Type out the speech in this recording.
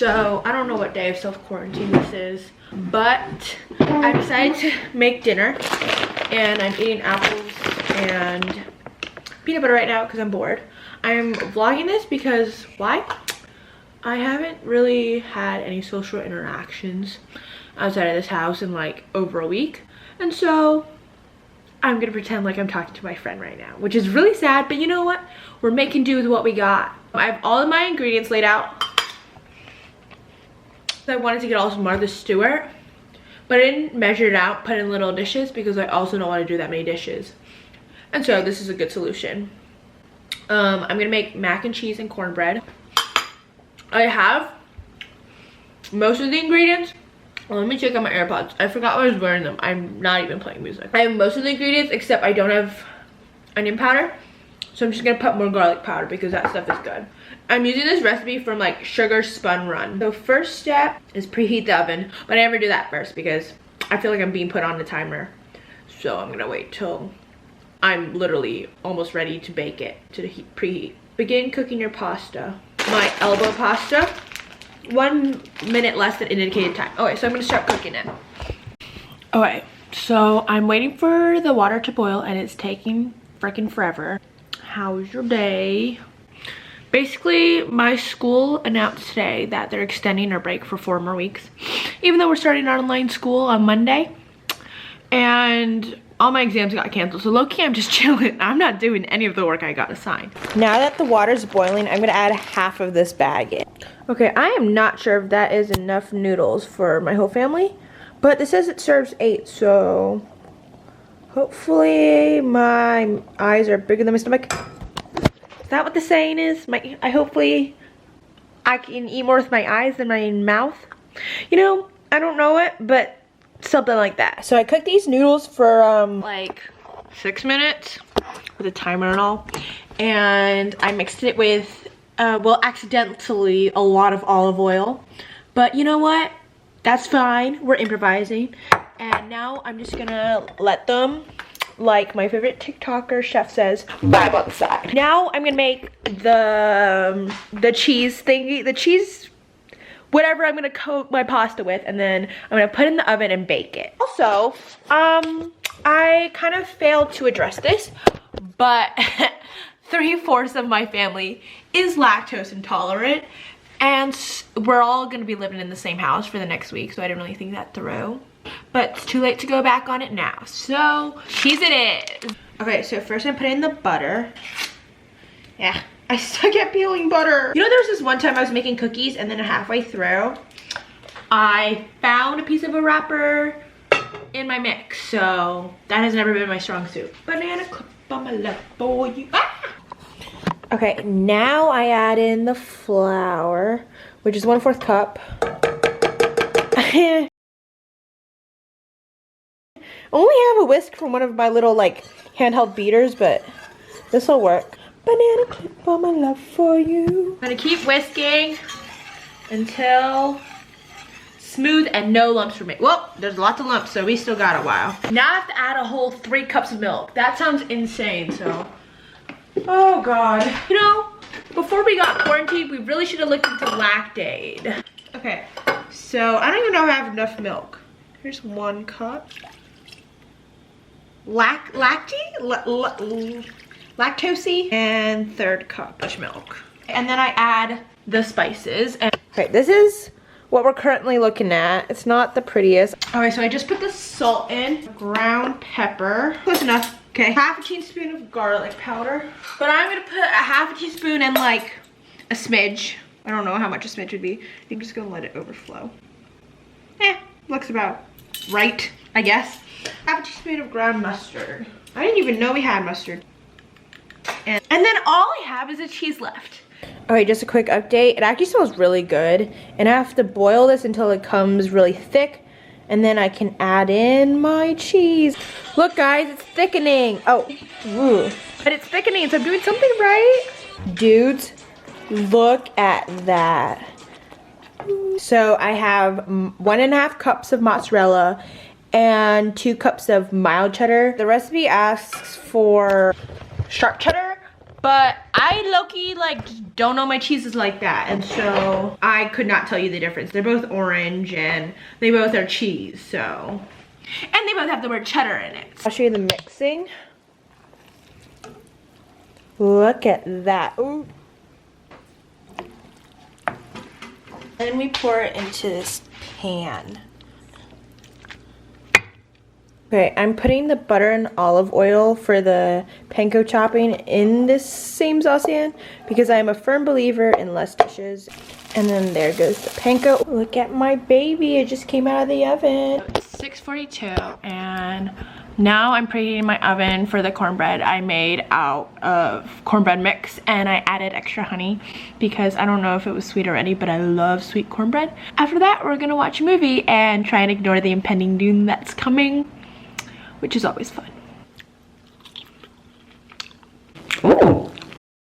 So I don't know what day of self-quarantine this is, but I decided to make dinner and I'm eating apples and peanut butter right now because I'm bored. I'm vlogging this because why? I haven't really had any social interactions outside of this house in like over a week, and so I'm gonna pretend like I'm talking to my friend right now, which is really sad, but you know what? We're making do with what we got. I have all of my ingredients laid out. I wanted to get all some Martha Stewart, but I didn't measure it out, put in little dishes because I also don't want to do that many dishes. And so this is a good solution. I'm gonna make mac and cheese and cornbread. I have most of the ingredients. Let me check out my AirPods. I forgot I was wearing them. I'm not even playing music. I have most of the ingredients except I don't have onion powder. So I'm just gonna put more garlic powder because that stuff is good. I'm using this recipe from like Sugar Spun Run. So first step is preheat the oven, but I never do that first because I feel like I'm being put on the timer. So I'm gonna wait till I'm literally almost ready to bake it to preheat. Begin cooking your pasta. My elbow pasta, 1 minute less than indicated time. Okay, so I'm gonna start cooking it. Okay, so I'm waiting for the water to boil and it's taking freaking forever. How's your day? Basically, my school announced today that they're extending our break for 4 more weeks, even though we're starting online school on Monday. And all my exams got canceled, so low-key I'm just chilling. I'm not doing any of the work I got assigned. Now that the water's boiling, I'm gonna add half of this bag in. Okay, I am not sure if that is enough noodles for my whole family, but this says it serves 8, so hopefully my eyes are bigger than my stomach. Is that what the saying is? Hopefully I can eat more with my eyes than my mouth. You know, I don't know it, but something like that. So I cooked these noodles for like 6 minutes with a timer and all, and I mixed it with well, accidentally a lot of olive oil, but you know what, that's fine, we're improvising. And now I'm just gonna let them, like my favorite TikToker chef says, vibe on the side. Now I'm gonna make the cheese thingy, the cheese whatever I'm gonna coat my pasta with, and then I'm gonna put it in the oven and bake it. Also, I kind of failed to address this, but 3/4 of my family is lactose intolerant, and we're all gonna be living in the same house for the next week, so I didn't really think that through. But it's too late to go back on it now, so cheese it is. Okay, so first I'm putting the butter. Yeah. I suck at peeling butter. You know, there was this one time I was making cookies and then halfway through, I found a piece of a wrapper in my mix. So that has never been my strong suit. Banana clip on my left for you. Ah! Okay, now I add in the flour, which is 1/4 cup. I only have a whisk from one of my little like handheld beaters, but this will work. Banana clip on my love for you. I'm gonna keep whisking until smooth and no lumps for me. Well, there's lots of lumps, so we still got a while. Now I have to add a whole 3 cups of milk. That sounds insane, so. Oh God. You know, before we got quarantined, we really should have looked into Lactaid. Okay, so I don't even know if I have enough milk. Here's 1 cup. Lactose, and 1/3 cup of milk. And then I add the spices. Okay, this is what we're currently looking at. It's not the prettiest. Okay, so I just put the salt in, ground pepper. Close enough. Okay, 1/2 teaspoon of garlic powder. But I'm gonna put a 1/2 teaspoon and like a smidge. I don't know how much a smidge would be. I'm just gonna let it overflow. Looks about right, I guess. 1/2 teaspoon of ground mustard. I didn't even know we had mustard. And then all I have is a cheese left. Alright, just a quick update. It actually smells really good. And I have to boil this until it comes really thick. And then I can add in my cheese. Look guys, it's thickening. Oh, ooh. But it's thickening, so I'm doing something right. Dudes, look at that. So I have 1.5 cups of mozzarella and 2 cups of mild cheddar. The recipe asks for sharp cheddar, But I low-key like don't know my cheeses like that, and so I could not tell you the difference. They're both orange and they both are cheese, so. And they both have the word cheddar in it. I'll show you the mixing. Look at that. Ooh. Then we pour it into this pan. Okay, I'm putting the butter and olive oil for the panko chopping in this same saucepan because I am a firm believer in less dishes. And then there goes the panko. Look at my baby, it just came out of the oven. It's 6:42 and now I'm preheating my oven for the cornbread I made out of cornbread mix, and I added extra honey because I don't know if it was sweet already, but I love sweet cornbread. After that, we're gonna watch a movie and try and ignore the impending doom that's coming, which is always fun.